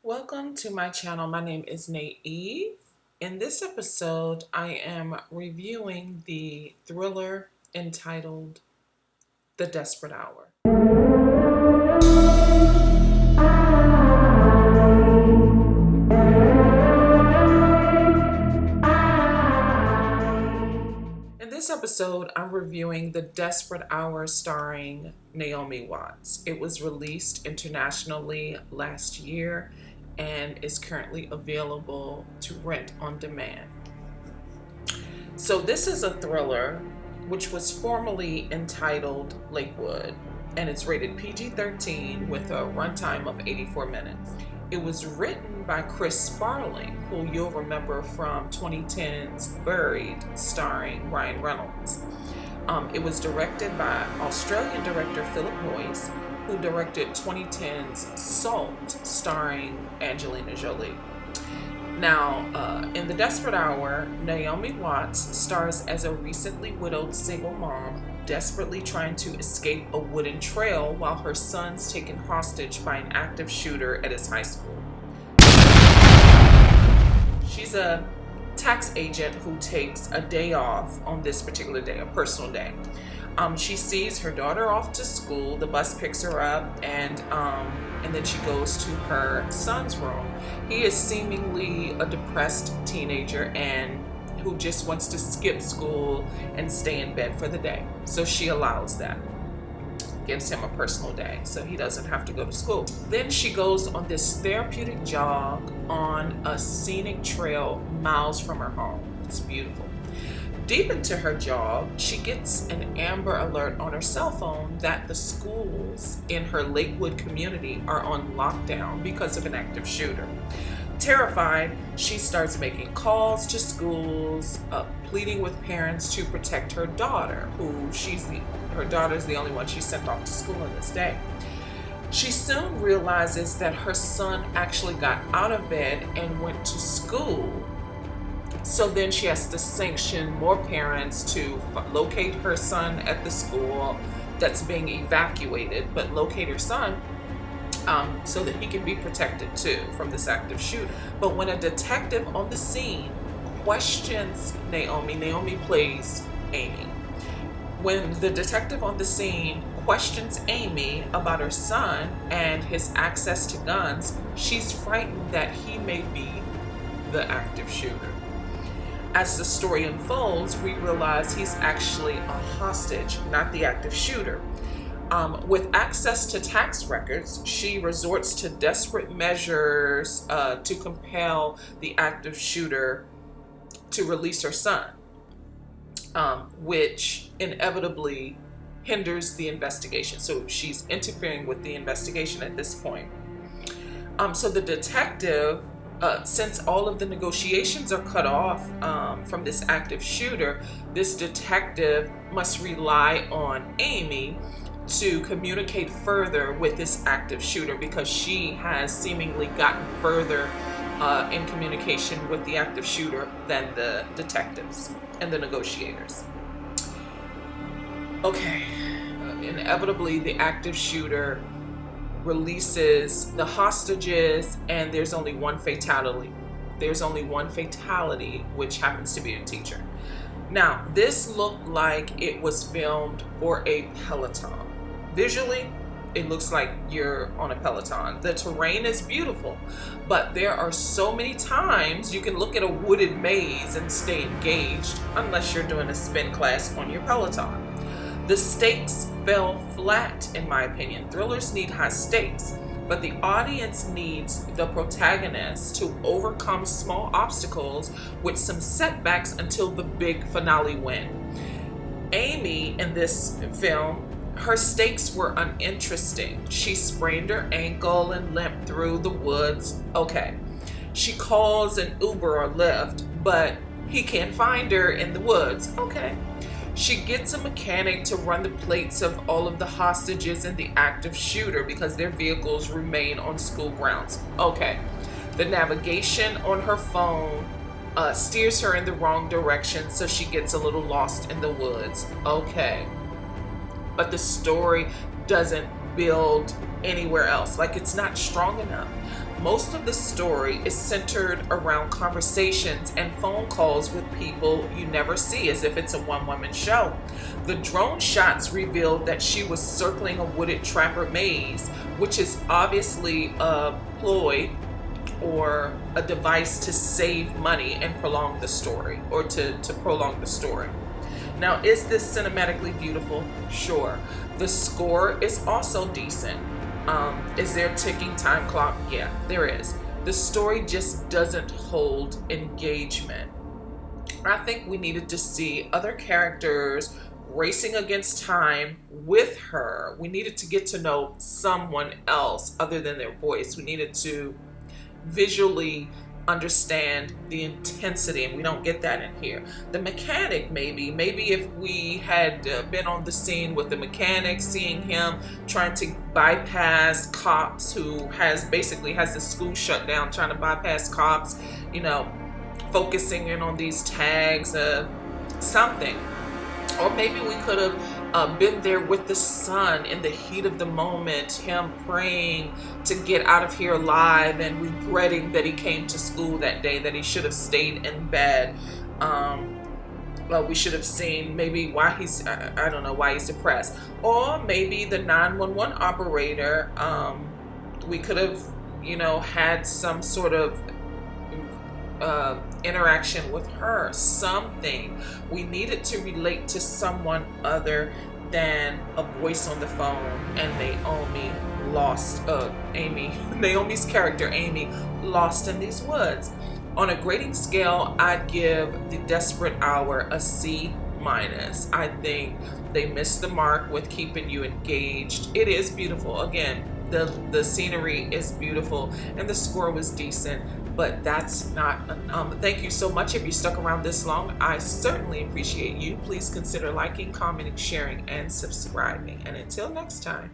Welcome to my channel. My name is Naive. In this episode, I am reviewing the thriller entitled The Desperate Hour. In this episode, I'm reviewing The Desperate Hour starring Naomi Watts. It was released internationally last year and is currently available to rent on demand. So this is a thriller which was formerly entitled Lakewood, and it's rated PG13 with a runtime of 84 minutes. It was written by Chris Sparling, who you'll remember from 2010's Buried, starring Ryan Reynolds. It was directed by Australian director Philip Noyce, who directed 2010's Salt, starring Angelina Jolie. Now, in The Desperate Hour, Naomi Watts stars as a recently widowed single mom desperately trying to escape a wooden trail while her son's taken hostage by an active shooter at his high school. She's a tax agent who takes a day off on this particular day, a personal day. She sees her daughter off to school, the bus picks her up, and then she goes to her son's room. He is seemingly a depressed teenager and who just wants to skip school and stay in bed for the day. So she allows that. Gives him a personal day so he doesn't have to go to school. Then she goes on this therapeutic jog on a scenic trail miles from her home. It's beautiful. Deep into her jog, she gets an Amber Alert on her cell phone that the schools in her Lakewood community are on lockdown because of an active shooter. Terrified, she starts making calls to schools, pleading with parents to protect her daughter, her daughter's the only one she sent off to school on this day. She soon realizes that her son actually got out of bed and went to school. So then she has to sanction more parents to locate her son at the school that's being evacuated, but locate her son so that he can be protected too from this active shooter. But when a detective on the scene questions Naomi plays Amy. When the detective on the scene questions Amy about her son and his access to guns, she's frightened that he may be the active shooter. As the story unfolds, we realize he's actually a hostage, not the active shooter. With access to tax records, she resorts to desperate measures to compel the active shooter to release her son, which inevitably hinders the investigation. So she's interfering with the investigation at this point. So the detective, since all of the negotiations are cut off from this active shooter, this detective must rely on Amy to communicate further with this active shooter because she has seemingly gotten further in communication with the active shooter than the detectives and the negotiators. Okay, inevitably the active shooter releases the hostages, and there's only one fatality. There's only one fatality, which happens to be a teacher. Now, this looked like it was filmed for a Peloton. Visually, it looks like you're on a Peloton. The terrain is beautiful, but there are so many times you can look at a wooded maze and stay engaged unless you're doing a spin class on your Peloton. The stakes fell flat, in my opinion. Thrillers need high stakes, but the audience needs the protagonist to overcome small obstacles with some setbacks until the big finale win. Amy, in this film, her stakes were uninteresting. She sprained her ankle and limped through the woods. Okay. She calls an Uber or Lyft, but he can't find her in the woods. Okay. She gets a mechanic to run the plates of all of the hostages and the active shooter because their vehicles remain on school grounds. Okay. The navigation on her phone steers her in the wrong direction, so she gets a little lost in the woods. Okay. But the story doesn't build anywhere else. Like, it's not strong enough. Most of the story is centered around conversations and phone calls with people you never see, as if it's a one-woman show. The drone shots revealed that she was circling a wooded trapper maze, which is obviously a ploy or a device to save money and prolong the story, or to prolong the story. Now, is this cinematically beautiful? Sure. The score is also decent. Is there a ticking time clock? Yeah, there is. The story just doesn't hold engagement. I think we needed to see other characters racing against time with her. We needed to get to know someone else other than their voice. We needed to visually understand the intensity, and we don't get that in here. The mechanic, maybe if we had been on the scene with the mechanic, seeing him trying to bypass cops, who has the school shut down, trying to bypass cops, focusing in on these tags, something. Or maybe we could have been there with the son in the heat of the moment, him praying to get out of here alive and regretting that he came to school that day, that he should have stayed in bed. We should have seen maybe why he's, I don't know, why he's depressed. Or maybe the 911 operator, we could have, had some sort of interaction with her, something. We needed to relate to someone other than a voice on the phone. And Naomi's character Amy, lost in these woods. On a grading scale, I'd give The Desperate Hour a C-. I think they missed the mark with keeping you engaged. It is beautiful. Again, the scenery is beautiful and the score was decent, but that's not thank you so much if you stuck around this long. I certainly appreciate you. Please consider liking, commenting, sharing, and subscribing. And until next time.